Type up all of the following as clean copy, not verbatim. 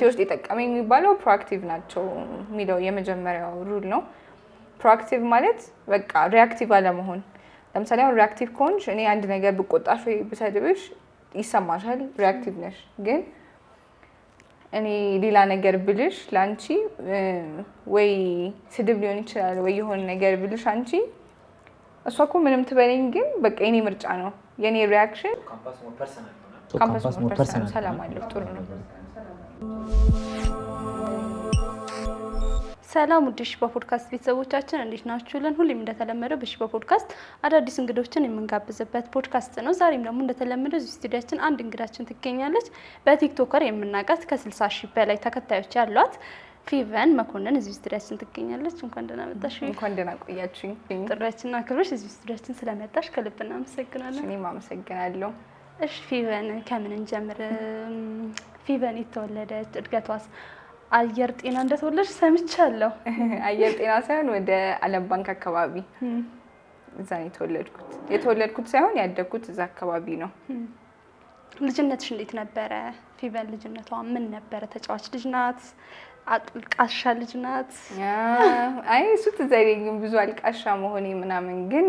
ህይወቴ ውስጥ የጠቀመኝ የሚባለው ፕሮአክቲቭ ናቸው የሚለው የመጀመሪያው ሩል ነው። ፕሮአክቲቭ ማለት በቃ ሪአክቲቭ አለመሆን። ለምሳሌ አሁን ሪአክቲቭ ከሆንሽ እኔ አንድ ነገር ብቆጣሽ ወይ ብሰድብሽ ይሰማሻል፣ ሪአክቲቭ ነሽ። ግን እኔ ሌላ ነገር ብልሽ ለአንቺ ወይ ስድብ ሊሆን ይችላል ወይ የሆነ ነገር ብልሽ አንቺ እሷ እኮ ምንም ትበለኝ፣ ግን በቃ የኔ ምርጫ ነው የኔ ሪአክሽን ካምፓስ ሞር ፐርሰናል ሰላም አለው። ጥሩ ነው። ሰላም ውድ የሺባ ፖድካስት ቤተሰቦቻችን እንዴት ናችሁልን? ሁሌም እንደተለመደው በሺባ ፖድካስት አዳዲስ እንግዶችን የምንጋብዝበት ፖድካስት ነው። ዛሬም ደግሞ እንደተለመደው እዚህ ስቱዲያችን አንድ እንግዳችን ትገኛለች። በቲክቶከር የምናውቃት ከ60,000 በላይ ተከታዮች ያሏት ፊቨን መኮንን እዚህ ስቱዲያችን ትገኛለች። እንኳን ደህና መጣሽ። እንኳን ደህና ቆያችሁኝ። ጥሪያችንን አክብረሽ እዚህ ስቱዲያችን ስለመጣሽ ከልብ እናመሰግናለን። እኔም አመሰግናለሁ። እሺ ፊቨን ከምን እንጀምር? ፊቨን የተወለደች እድገቷስ አየር ጤና እንደተወለድሽ ሰምቻለሁ። አየር ጤና ሳይሆን ወደ ዓለም ባንክ አካባቢ እዛ ነው የተወለድኩት ሳይሆን ያደግኩት እዛ አካባቢ ነው። ልጅነትሽ እንዴት ነበረ? ፊቨን ልጅነቷ ምን ነበረ? ተጫዋች ልጅ ናት? አልቃሻ ልጅ ናት? አይ እሱ ትዝ አይለኝም ብዙ አልቃሻ መሆኔ ምናምን፣ ግን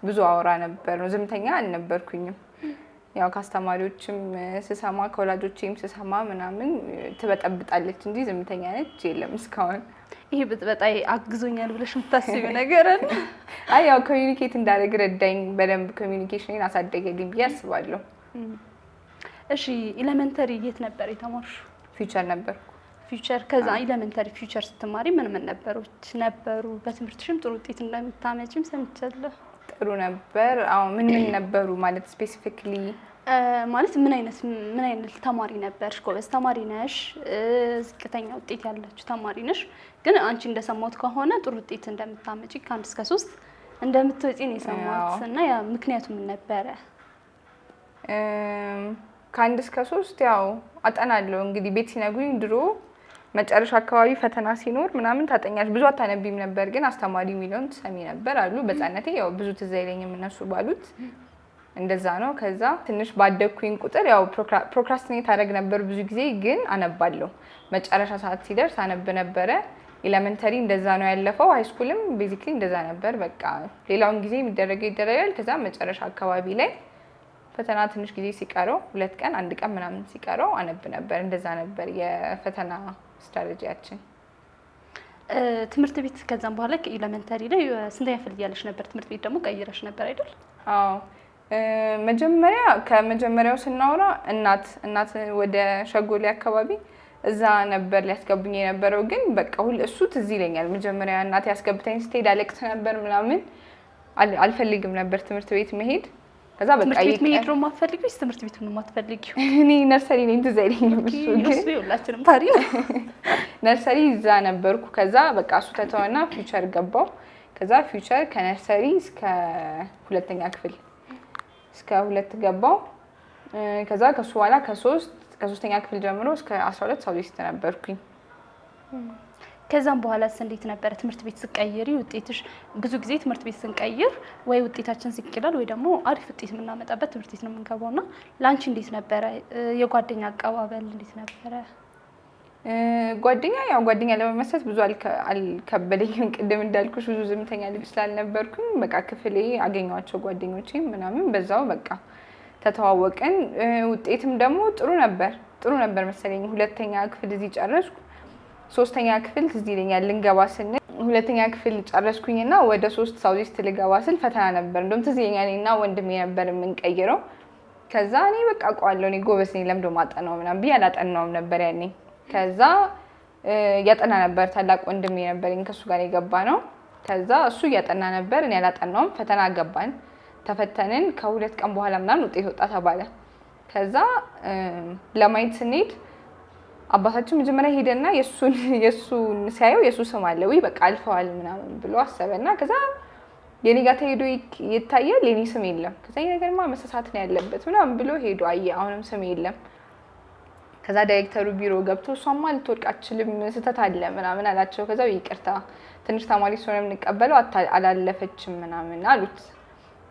ብዙ አወራ ነበር ነው። ዝምተኛ አልነበርኩኝም። ያው ከአስተማሪዎችም ስሰማ ከወላጆቼም ስሰማ ምናምን ትበጠብጣለች እንጂ ዝምተኛ ነች የለም እስካሁን። ይሄ ብጥበጣ አግዞኛል ብለሽ የምታስቢው ነገር አለ? አይ ያው ኮሚኒኬት እንዳደርግ ረዳኝ፣ በደንብ ኮሚኒኬሽንን አሳደገልኝ ብዬ አስባለሁ። እሺ ኤሌመንተሪ የት ነበር የተማርሽው? ፊውቸር ነበርኩ። ፊውቸር። ከዛ ኤሌመንተሪ ፊውቸር ስትማሪ ምን ነበሩ? በትምህርትሽም ጥሩ ውጤት እንደምታመጪም ሰምቻለሁ። ጥሩ ነበር። አዎ ምን ነበሩ ማለት ስፔሲፊክሊ ማለት ምን አይነት ተማሪ ነበርሽ? ጎበዝ ተማሪ ነሽ? ዝቅተኛ ውጤት ያለችው ተማሪ ነሽ? ግን አንቺ እንደሰማሁት ከሆነ ጥሩ ውጤት እንደምታመጪ ከ1 እስከ 3 እንደምትወጪ ነው የሰማሁት። እና ያ ምክንያቱ ምን ነበረ? ከ1 እስከ 3 ያው አጠናለሁ። እንግዲህ ቤት ሲነግሩኝ ድሮ መጨረሻ አካባቢ ፈተና ሲኖር ምናምን ታጠኛለሽ፣ ብዙ አታነቢም ነበር፣ ግን አስተማሪ የሚለውን ትሰሚ ነበር አሉ። በሕፃንነቴ ያው ብዙ ትዝ አይለኝም እነሱ ባሉት እንደዛ ነው። ከዛ ትንሽ ባደግኩኝ ቁጥር ያው ፕሮክራስቲኔት አደረግ ነበር ብዙ ጊዜ፣ ግን አነባለሁ። መጨረሻ ሰዓት ሲደርስ አነብ ነበረ። ኤሌመንተሪ እንደዛ ነው ያለፈው። ሃይስኩልም ቤዚክሊ እንደዛ ነበር። በቃ ሌላውን ጊዜ የሚደረገው ይደረጋል። ከዛ መጨረሻ አካባቢ ላይ ፈተና ትንሽ ጊዜ ሲቀረው 2 ቀን 1 ቀን ምናምን ሲቀረው አነብ ነበር። እንደዛ ነበር የፈተና ስትራቴጂያችን። ትምህርት ቤት ከዛም በኋላ ኤሌመንተሪ ላይ ስንተኛ ክፍል እያለሽ ነበር ትምህርት ቤት ደግሞ ቀይረሽ ነበር አይደል? አዎ ከመጀመሪያው ስናወራ እናት ወደ ሸጎሌ አካባቢ እዛ ነበር ሊያስገቡኝ የነበረው። ግን በቃ እሱ ትዝ ይለኛል። መጀመሪያ እናት ያስገብታኝ ስትሄድ አለቅስ ነበር ምናምን፣ አልፈልግም ነበር ትምህርት ቤት መሄድ። ከዛ በቃ ትምህርት ቤት መሄድ ነው የማትፈልጊው? ትምህርት ቤት ነው የማትፈልጊው? እኔ ነርሰሪ ነኝ ትዝ አይለኝም። እሱ ሁላችንም ፓሪ ነው። ነርሰሪ እዛ ነበርኩ። ከዛ በቃ እሱ ተተወና ፊውቸር ገባው። ከዛ ፊውቸር ከነርሰሪ እስከ 2ኛ ክፍል እስከ 2 ገባው። ከዛ ከሱ በኋላ ከ3ኛ ክፍል ጀምሮ እስከ 12 ሳውዲስት ነበርኩኝ። ከዛም በኋላስ እንዴት ነበረ ትምህርት ቤት ስቀይሪ ውጤትሽ? ብዙ ጊዜ ትምህርት ቤት ስንቀይር ወይ ውጤታችን ዝቅ ይላል ወይ ደግሞ አሪፍ ውጤት የምናመጣበት ትምህርት ቤት ነው የምንገባውና ለአንቺ እንዴት ነበረ? የጓደኛ አቀባበል እንዴት ነበረ? ጓደኛ ለመመስረት ብዙ አልከበደኝም። ቅድም እንዳልኩሽ ብዙ ዝምተኛ ልጅ ስላልነበርኩኝ በቃ ክፍሌ አገኘኋቸው ጓደኞቼ ምናምን፣ በዛው በቃ ተተዋወቅን። ውጤትም ደግሞ ጥሩ ነበር መሰለኝ። 2ኛ ክፍል እዚህ ጨረስኩ። 3ኛ ክፍል ትዝ ይለኛል ልንገባ ስንል 2ኛ ክፍል ጨረስኩኝና ወደ 3 ሳውዲስት ልገባ ስል ፈተና ነበር። እንደውም ትዝ ይለኛል እኔና ወንድሜ ነበር የምንቀይረው። ከዛ እኔ በቃ አውቀዋለሁ እኔ ጎበዝ ነኝ ለምዶ ማጠናው ምናምን ብዬ አላጠናውም ነበር ያኔ። ከዛ ያጠና ነበር ታላቅ ወንድሜ ነበርኝ፣ ከሱ ጋር የገባ ነው። ከዛ እሱ እያጠና ነበር እኔ አላጠናውም። ፈተና ገባን፣ ተፈተንን። ከ2 ቀን በኋላ ምናምን ውጤት ወጣ ተባለ። ከዛ ለማየት ስንሄድ አባታችን መጀመሪያ ሄደና የሱን ሲያየው የሱ ስም አለ ወይ በቃ አልፈዋል ምናምን ብሎ አሰበና ከዛ የኔ ጋር ተሄዶ ይታያል፣ የኔ ስም የለም። ከዛ ይሄ ነገርማ መሳሳት ነው ያለበት ምናምን ብሎ ሄዶ አየ፣ አሁንም ስም የለም። ከዛ ዳይሬክተሩ ቢሮ ገብቶ እሷማ ልትወድቅ አትችልም ስህተት አለ ምናምን አላቸው። ከዛ ይቅርታ ትንሽ ተማሪ ስለሆነ የምንቀበለው አላለፈችም ምናምን አሉት።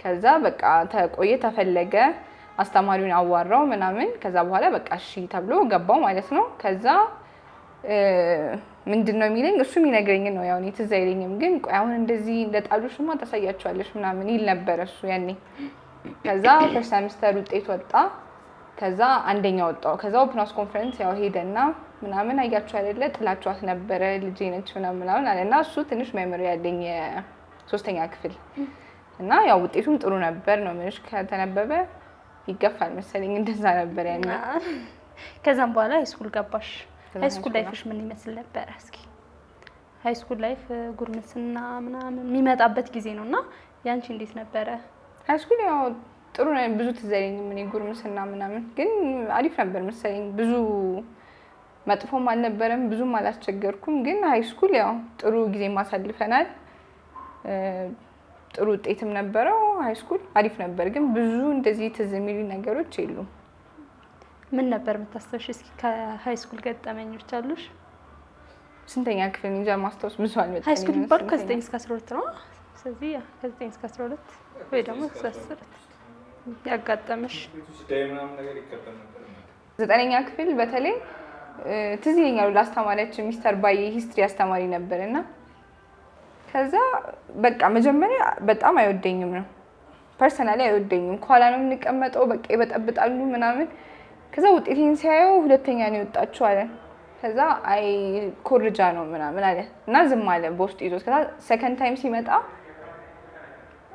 ከዛ በቃ ተቆየ፣ ተፈለገ። አስተማሪውን አዋራው ምናምን። ከዛ በኋላ በቃ እሺ ተብሎ ገባው ማለት ነው። ከዛ ምንድን ነው የሚለኝ እሱም ይነግረኝ ነው ያው እኔ ትዝ አይለኝም፣ ግን ቆይ አሁን እንደዚህ እንደጣሉሽማ ታሳያቸዋለሽ ምናምን ይል ነበር እሱ ያኔ። ከዛ ፈርስት ሰሚስተር ውጤት ወጣ። ከዛ አንደኛ ወጣው። ከዛ ኦፕን ሃውስ ኮንፈረንስ ያው ሄደና ምናምን አያችሁ አይደለ ጥላችኋት ነበረ ልጄ ነች ምናምን አለና እሱ ትንሽ ሜሞሪ ያለኝ የሶስተኛ ክፍል እና ያው ውጤቱም ጥሩ ነበር ነው ምንሽ ከተነበበ ይገፋል መሰለኝ እንደዛ ነበር ያኔ። ከዛም በኋላ ሃይስኩል ገባሽ። ሃይስኩል ላይፍሽ ምን ይመስል ነበር? እስኪ ሃይስኩል ላይፍ ጉርምስና ምናምን የሚመጣበት ጊዜ ነውና ያንቺ እንዴት ነበረ? ሃይስኩል ያው ጥሩ ነው። ብዙ ትዝ አይለኝም እኔ ጉርምስና ምናምን፣ ግን አሪፍ ነበር መሰለኝ። ብዙ መጥፎም አልነበረም፣ ብዙም አላስቸገርኩም። ግን ሃይስኩል ያው ጥሩ ጊዜ ማሳልፈናል። ጥሩ ውጤትም ነበረው። ሃይስኩል አሪፍ ነበር፣ ግን ብዙ እንደዚህ ትዝ የሚሉ ነገሮች የሉም። ምን ነበር የምታስታውሽ? እስኪ ከሃይስኩል ገጠመኞች አሉሽ? ስንተኛ ክፍል እንጃ ማስታወስ ብዙ አልመጣልኝም። ሃይስኩል ባር ከ9 እስከ 12 ነው። ስለዚህ ከ9 እስከ 12 ወይ ደግሞ እስከ 10 ያጋጠመሽ ዘጠነኛ ክፍል በተለይ ትዝ ይለኛል። ለአስተማሪያችን ሚስተር ባዬ ሂስትሪ አስተማሪ ነበርና ከዛ በቃ መጀመሪያ በጣም አይወደኝም ነው ፐርሰናሊ አይወደኝም። ከኋላ ነው የምንቀመጠው፣ በቃ ይበጠብጣሉ ምናምን። ከዛ ውጤቴን ሲያየው ሁለተኛ ነው የወጣችው አለ። ከዛ አይ ኮርጃ ነው ምናምን አለ እና ዝም አለ በውስጥ ይዞት። ከዛ ሰከንድ ታይም ሲመጣ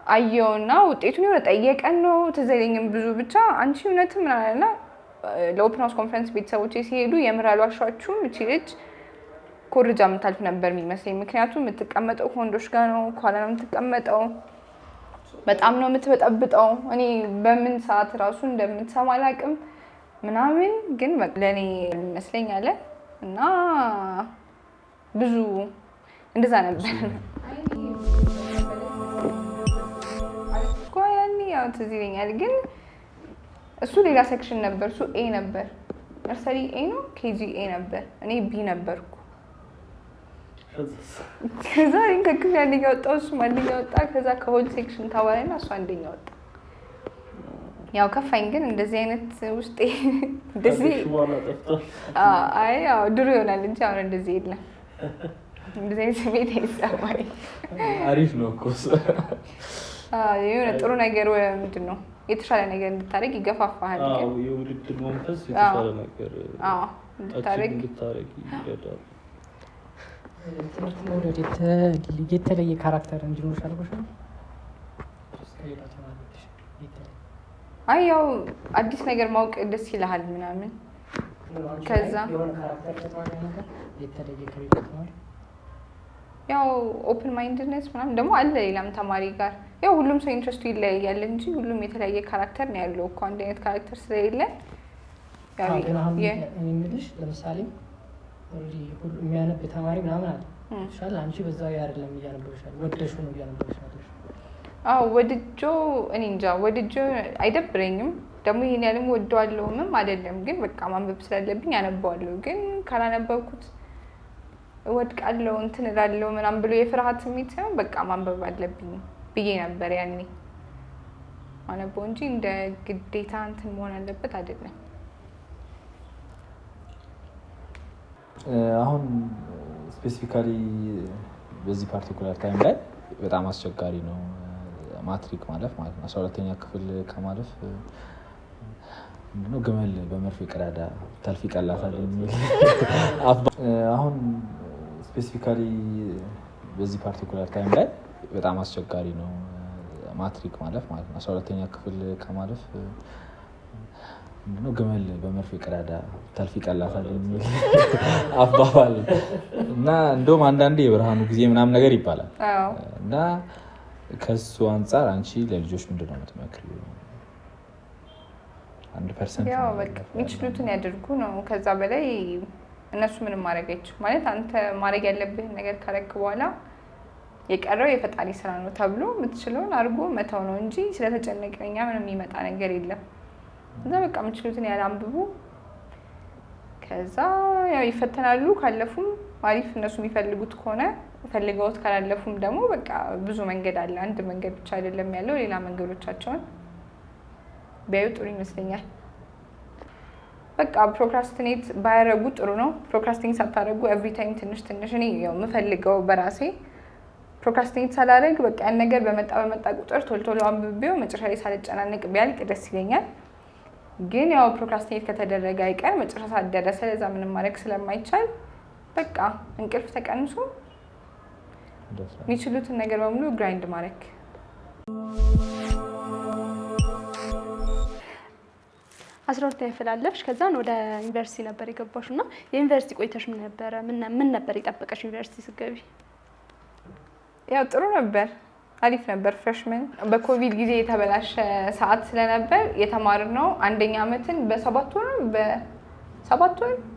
አየውና ውጤቱን የሆነ ጠየቀን ነው ትዝ አይለኝም ብዙ ብቻ አንቺ እውነትም ምናምን አለና ለኦፕን ሃውስ ኮንፈረንስ ቤተሰቦቼ ሲሄዱ የምር አልዋሻችሁም እቺ ልጅ ኮርጃ የምታልፍ ነበር የሚመስለኝ። ምክንያቱም የምትቀመጠው ከወንዶች ጋር ነው፣ ከኋላ ነው የምትቀመጠው፣ በጣም ነው የምትበጠብጠው። እኔ በምን ሰዓት ራሱ እንደምትሰማ አላውቅም ምናምን፣ ግን ለእኔ ይመስለኝ አለ እና ብዙ እንደዛ ነበር። ያኔ ያው ትዝ ይለኛል፣ ግን እሱ ሌላ ሴክሽን ነበር። እሱ ኤ ነበር፣ ነርሰሪ ኤ ነው፣ ኬጂ ኤ ነበር፣ እኔ ቢ ነበርኩ። ከዛ ከክፍል አንደኛ ወጣሁ፣ እሱም አንደኛ ወጣ። ከዛ ከሆል ሴክሽን ተባለና እሱ አንደኛ ወጣ። ያው ከፋኝ፣ ግን እንደዚህ አይነት ውስጤ እንደዚህ አይ ያው ድሮ ይሆናል እንጂ አሁን እንደዚህ የለም። እንደዚህ አይነት ስሜት አይሰማኝ። አሪፍ ነው እኮ የሆነ ጥሩ ነገር ምንድን ነው የተሻለ ነገር እንድታደርግ ይገፋፋሃል። ግን የውድድር መንፈስ የተሻለ ነገር እንድታደርግ ይረዳል። ትምህርት መውደድ የተለየ ካራክተር እንዲኖርሽ አልኩሽ ነው። አይ ያው አዲስ ነገር ማወቅ ደስ ይልሃል ምናምን። ከዛ የሆነ ካራክተር ተማሪ ነገር የተለየ ከቤተሰብ ያው ኦፕን ማይንድነስ ምናምን ደግሞ አለ ሌላም ተማሪ ጋር። ያው ሁሉም ሰው ኢንትረስቱ ይለያያል እንጂ ሁሉም የተለያየ ካራክተር ነው ያለው እኮ አንድ አይነት ካራክተር ስለሌለ ያው የሚልሽ ለምሳሌ የሚያነብ ተማሪ ምናምን አለ ይሻል። አንቺ በዛው አይደለም እያነበብሻል፣ ወደሽው ነው እያነበብሻል። አዎ ወድጆ እኔ እንጃ ወድጆ አይደብረኝም። ደግሞ ይሄን ያለም ወደዋለሁም አይደለም፣ ግን በቃ ማንበብ ስላለብኝ አነባዋለሁ። ግን ካላነበብኩት እወድቃለሁ እንትን እላለሁ ምናምን ብሎ የፍርሃት ስሜት ሳይሆን በቃ ማንበብ አለብኝ ብዬ ነበር ያኔ ማነበው እንጂ እንደ ግዴታ እንትን መሆን አለበት አይደለም። አሁን ስፔሲፊካሊ በዚህ ፓርቲኩላር ታይም ላይ በጣም አስቸጋሪ ነው ማትሪክ ማለፍ ማለት ነው። 12ኛ ክፍል ከማለፍ ምንድነው ግመል በመርፌ ቀዳዳ ታልፊ ቀላታል የሚል አሁን ስፔሲፊካሊ በዚህ ፓርቲኩላር ታይም ላይ በጣም አስቸጋሪ ነው ማትሪክ ማለፍ ማለት ነው። 12ኛ ክፍል ከማለፍ ምንድነው ግመል በመርፌ ቀዳዳ ታልፊ ቀላታል የሚል አባባል እና እንደውም አንዳንዴ የብርሃኑ ጊዜ ምናምን ነገር ይባላል እና ከሱ አንጻር አንቺ ለልጆች ምንድነው የምትመክሪው? 1% ያው በቃ የሚችሉትን ያድርጉ ነው። ከዛ በላይ እነሱ ምንም ማድረግ አይችሉም ማለት አንተ ማድረግ ያለብህን ነገር ካረክ በኋላ የቀረው የፈጣሪ ስራ ነው ተብሎ የምትችለውን አድርጎ መተው ነው እንጂ ስለተጨነቀኛ ምንም የሚመጣ ነገር የለም። እዛ በቃ የምችሉትን ያላንብቡ። ከዛ ያው ይፈተናሉ። ካለፉም አሪፍ፣ እነሱ የሚፈልጉት ከሆነ ፈልገውት፣ ካላለፉም ደግሞ በቃ ብዙ መንገድ አለ። አንድ መንገድ ብቻ አይደለም ያለው፣ ሌላ መንገዶቻቸውን ቢያዩ ጥሩ ይመስለኛል። በቃ ፕሮክራስቲኔት ባያረጉ ጥሩ ነው። ፕሮክራስቲኔት ሳታረጉ ኤቭሪ ታይም ትንሽ ትንሽ እኔ ያው የምፈልገው በራሴ ፕሮክራስቲኔት ሳላረግ በቃ ያን ነገር በመጣ ቁጥር ቶሎ ቶሎ አንብቤው መጨረሻ ላይ ሳልጨናነቅ ቢያልቅ ደስ ይለኛል። ግን ያው ፕሮክራስቲኔት ከተደረገ አይቀር መጨረሻ ሰዓት ደረሰ፣ ለዛ ምንም ማድረግ ስለማይቻል በቃ እንቅልፍ ተቀንሶ የሚችሉትን ነገር በሙሉ ግራይንድ ማድረግ። አስራ ሁለተኛ ክፍል አለፍሽ፣ ከዛን ወደ ዩኒቨርሲቲ ነበር የገባሽው እና የዩኒቨርሲቲ ቆይተሽ ምን ነበረ? ምን ነበር የጠበቀሽ ዩኒቨርሲቲ ስትገቢ? ያው ጥሩ ነበር፣ አሪፍ ነበር። ፍሬሽመን በኮቪድ ጊዜ የተበላሸ ሰዓት ስለነበር የተማርነው አንደኛ ዓመትን በ7 ወር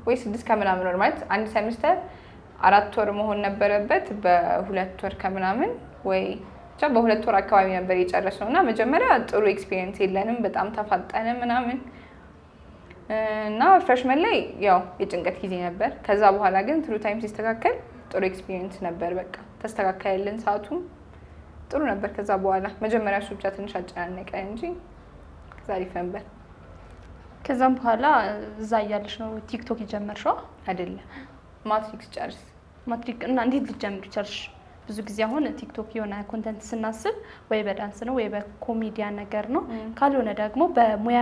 ወይ 6 ከምናምን ወር ማለት አንድ ሴሚስተር 4 ወር መሆን ነበረበት። በ2 ወር ከምናምን ወይ ብቻ በ2 ወር አካባቢ ነበር የጨረስነው እና መጀመሪያ ጥሩ ኤክስፒሪየንስ የለንም፣ በጣም ተፋጠነ ምናምን እና ፍሬሽመን ላይ ያው የጭንቀት ጊዜ ነበር። ከዛ በኋላ ግን ትሩ ታይም ሲስተካከል ጥሩ ኤክስፒሪየንስ ነበር። በቃ ተስተካከለልን፣ ሰዓቱም ጥሩ ነበር። ከዛ በኋላ መጀመሪያ እሱ ብቻ ትንሽ አጨናነቀ እንጂ ከዛ አሪፍ ነበር። ከዛም በኋላ እዛ እያለሽ ነው ቲክቶክ የጀመርሽው አይደለም? ማትሪክስ ጨርስ። ማትሪክ እና እንዴት ልትጀምሪ ቻልሽ? ብዙ ጊዜ አሁን ቲክቶክ የሆነ ኮንተንት ስናስብ ወይ በዳንስ ነው ወይ በኮሜዲያን ነገር ነው፣ ካልሆነ ደግሞ በሙያ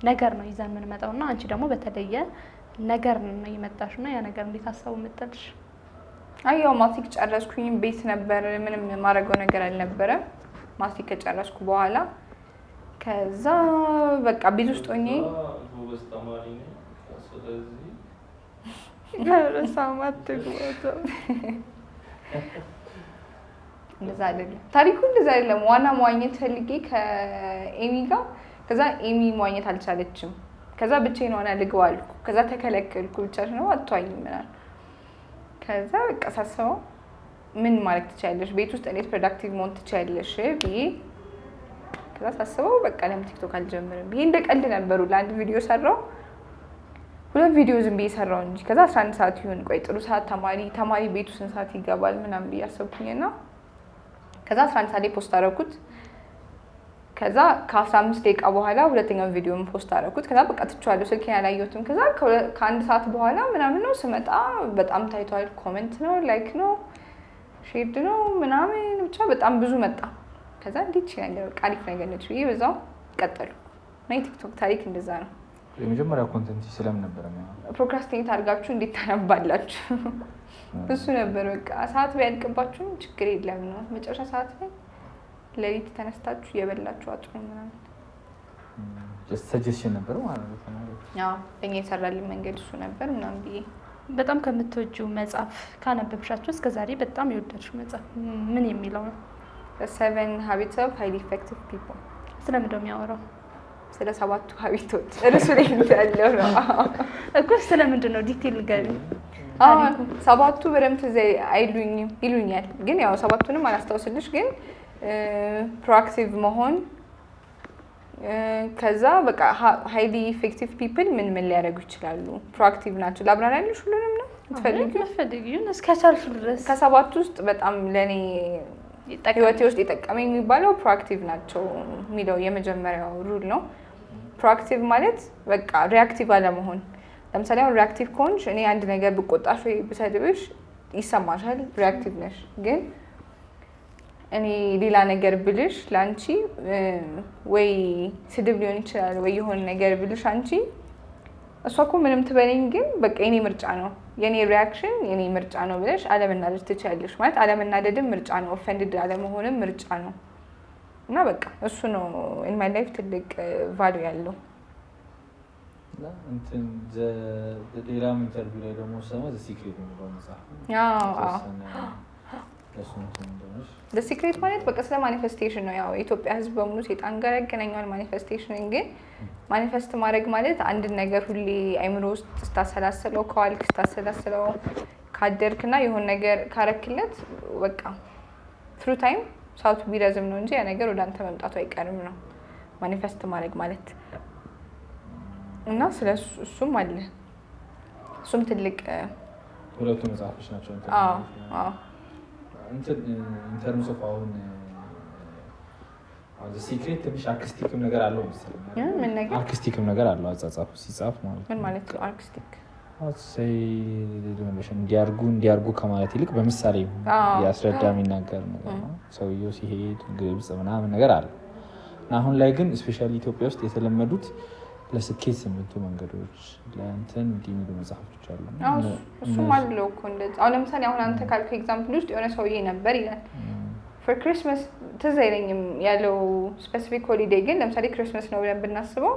ነገር ነው ይዘን የምንመጣው እና አንቺ ደግሞ በተለየ ነገር ነው የመጣሽ እና ያ ነገር እንዴት ሀሳቡ መጣልሽ? ያው ማትሪክ ጨረስኩኝ፣ ቤት ነበር፣ ምንም የማደርገው ነገር አልነበረም። ማትሪክ ከጨረስኩ በኋላ ከዛ በቃ ቤት ውስጥ ሆኜ እንደዛ አይደለም ታሪኩ፣ እንደዛ አይደለም። ዋና መዋኘት ፈልጌ ከኤሚ ጋር፣ ከዛ ኤሚ መዋኘት አልቻለችም። ከዛ ብቻዬን ዋና ልግባ አልኩ። ከዛ ተከለከልኩ። ብቻሽ ነው አትዋኝም ምናምን። ከዛ በቃ ሳስበው ምን ማድረግ ትችያለሽ፣ ቤት ውስጥ እንዴት ፕሮዳክቲቭ መሆን ትችያለሽ ብዬ ከዛ ሳስበው በቃ ለምን ቲክቶክ አልጀምርም ብዬ እንደ ቀልድ ነበሩ። ለአንድ ቪዲዮ ሰራው፣ 2 ቪዲዮ ዝም ብዬ ሰራው እንጂ ከዛ 11 ሰዓት ይሁን ቆይ ጥሩ ሰዓት ተማሪ ቤቱ ስንት ሰዓት ይገባል ምናምን ብዬ አሰብኩኝና ከዛ 11 ሰዓት ላይ ፖስት አደረኩት። ከዛ ከ15 ደቂቃ በኋላ ሁለተኛውን ቪዲዮን ፖስት አደረኩት። ከዛ በቃ ትቼዋለሁ፣ ስልኬን አላየሁትም። ከዛ ከአንድ ሰዓት በኋላ ምናምን ነው ስመጣ በጣም ታይቷል። ኮሜንት ነው፣ ላይክ ነው፣ ሼር ነው ምናምን ብቻ በጣም ብዙ መጣ። ከዛ እንዴት ነገር በቃ አሪፍ ነገር ነች ብዬ በዛው ቀጠሉ እና የቲክቶክ ታሪክ እንደዛ ነው። የመጀመሪያ ኮንተንት ስለምን ነበር? ፕሮክራስቲኔት አድርጋችሁ እንዴት ታነባላችሁ? እሱ ነበር በቃ። ሰዓት ቢያልቅባችሁም ችግር የለም ነው። መጨረሻ ሰዓት ላይ ሌሊት ተነስታችሁ የበላችሁ አጥሩ ምናምን ሰጀሽን ነበር ማለት ነው። ያው እኛ የሰራልን መንገድ እሱ ነበር ምናምን ብዬ። በጣም ከምትወጂው መጽሐፍ ካነበብሻቸው እስከዛሬ በጣም የወደድሽው መጽሐፍ ምን የሚለው ነው? 7 Habits of Highly Effective People። ስለምንድን ነው የሚያወራው? ስለ 7 ሀቢቶች እርሱ ላይ ያለው ነው እኮ። ስለምንድን ነው ዲቴል ንገሪኝ። 7ቱ በደምብ ትዝ ይሉኛል፣ ግን ያው 7ቱንም አላስታውስልሽ። ግን ፕሮአክቲቭ መሆን፣ ከዛ በቃ ሃይሊ ኢፌክቲቭ ፒፕል ምን ሊያደርጉ ይችላሉ? ፕሮአክቲቭ ናቸው። ላብራራልሽ ሁሉንም ነው የምትፈልጊው? እስከቻልሽ ድረስ። ከ7ቱ ውስጥ በጣም ለእኔ ህይወቴ ውስጥ የጠቀመኝ የሚባለው ፕሮአክቲቭ ናቸው የሚለው የመጀመሪያው ሩል ነው። ፕሮአክቲቭ ማለት በቃ ሪአክቲቭ አለመሆን። ለምሳሌ አሁን ሪአክቲቭ ከሆንሽ እኔ አንድ ነገር ብቆጣሽ ወይ ብሰድብሽ ይሰማሻል፣ ሪአክቲቭ ነሽ። ግን እኔ ሌላ ነገር ብልሽ ለአንቺ ወይ ስድብ ሊሆን ይችላል ወይ የሆነ ነገር ብልሽ አንቺ እሷ እኮ ምንም ትበለኝ፣ ግን በቃ የኔ ምርጫ ነው፣ የኔ ሪያክሽን የኔ ምርጫ ነው ብለሽ አለመናደድ ትችያለሽ። ማለት አለመናደድም ምርጫ ነው፣ ኦፈንድድ አለመሆንም ምርጫ ነው። እና በቃ እሱ ነው ኢን ማይ ላይፍ ትልቅ ቫልዩ ያለው። እንትን ሌላም ኢንተርቪው ላይ ደግሞ ሰማ ዘ ሲክሬት የሚለው መጽሐፍ ዘ ሲክሬት ማለት በቃ ስለ ማኒፌስቴሽን ነው። ያው የኢትዮጵያ ሕዝብ በሙሉ ሴጣን ጋር ያገናኘዋል ማኒፌስቴሽንን። ግን ማኒፌስት ማድረግ ማለት አንድን ነገር ሁሌ አይምሮ ውስጥ ስታሰላስለው ከዋልክ ስታሰላስለው ካደርክና የሆነ ነገር ካረክለት በቃ ትሩ ታይም ሰዓቱ ቢረዝም ነው እንጂ ያ ነገር ወደ አንተ መምጣቱ አይቀርም ነው ማኒፌስት ማድረግ ማለት። እና ስለ እሱም አለ። እሱም ትልቅ ሁለቱ መጽሐፎች ናቸው። ኢንተርምስ ኦፍ አሁን ሲክሬት ትንሽ አርቲስቲክም ነገር አለው መሰለኝ። ምን ነገር አርቲስቲክም ነገር አለው አጻጻፉ ሲጻፍ ማለት ምን ማለት ነው አርቲስቲክ? እንዲያርጉ ከማለት ይልቅ በምሳሌ ያስረዳ የሚናገር ነገር ነው። ሰውየው ሲሄድ ግብጽ ምናምን ነገር አለ። አሁን ላይ ግን ስፔሻሊ ኢትዮጵያ ውስጥ የተለመዱት ለስኬት 8 መንገዶች ለእንትን እንዲህ የሚሉ መጽሐፎች አሉ። እሱም አለው እኮ እንደዚህ። አሁን ለምሳሌ አሁን አንተ ካልኩ ኤግዛምፕል ውስጥ የሆነ ሰውዬ ነበር ይላል ፎር ክሪስማስ ትዝ አይለኝም ያለው ስፔሲፊክ ሆሊዴይ፣ ግን ለምሳሌ ክሪስማስ ነው ብለን ብናስበው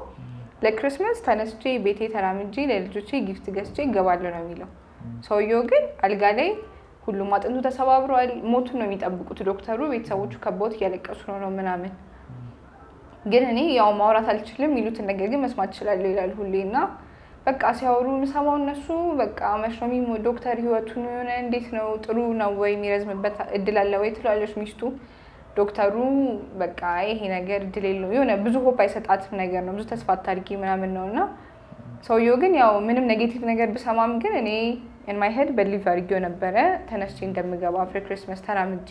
ለክሪስማስ ተነስቼ ቤቴ ተራምጄ ለልጆቼ ጊፍት ገዝቼ እገባለሁ ነው የሚለው። ሰውየው ግን አልጋ ላይ ሁሉም አጥንቱ ተሰባብሯል፣ ሞቱን ነው የሚጠብቁት። ዶክተሩ ቤተሰቦቹ ከቦት እያለቀሱ ነው ምናምን። ግን እኔ ያው ማውራት አልችልም የሚሉትን ነገር ግን መስማት እችላለሁ ይላል ሁሌ። እና በቃ ሲያወሩ ምሰማው እነሱ በቃ መሽኖሚ ዶክተር ህይወቱን የሆነ እንዴት ነው ጥሩ ነው ወይ የሚረዝምበት እድል አለ ወይ ትላለች ሚስቱ። ዶክተሩ በቃ ይሄ ነገር እድል የለው የሆነ ብዙ ሆፕ አይሰጣትም ነገር ነው፣ ብዙ ተስፋ አታድርጊ ምናምን ነው። እና ሰውየው ግን ያው ምንም ኔጌቲቭ ነገር ብሰማም ግን እኔ ኢን ማይ ሄድ በሊቭ አድርጌው ነበረ ተነስቼ እንደምገባ አፍሪ ክሪስማስ ተራምጄ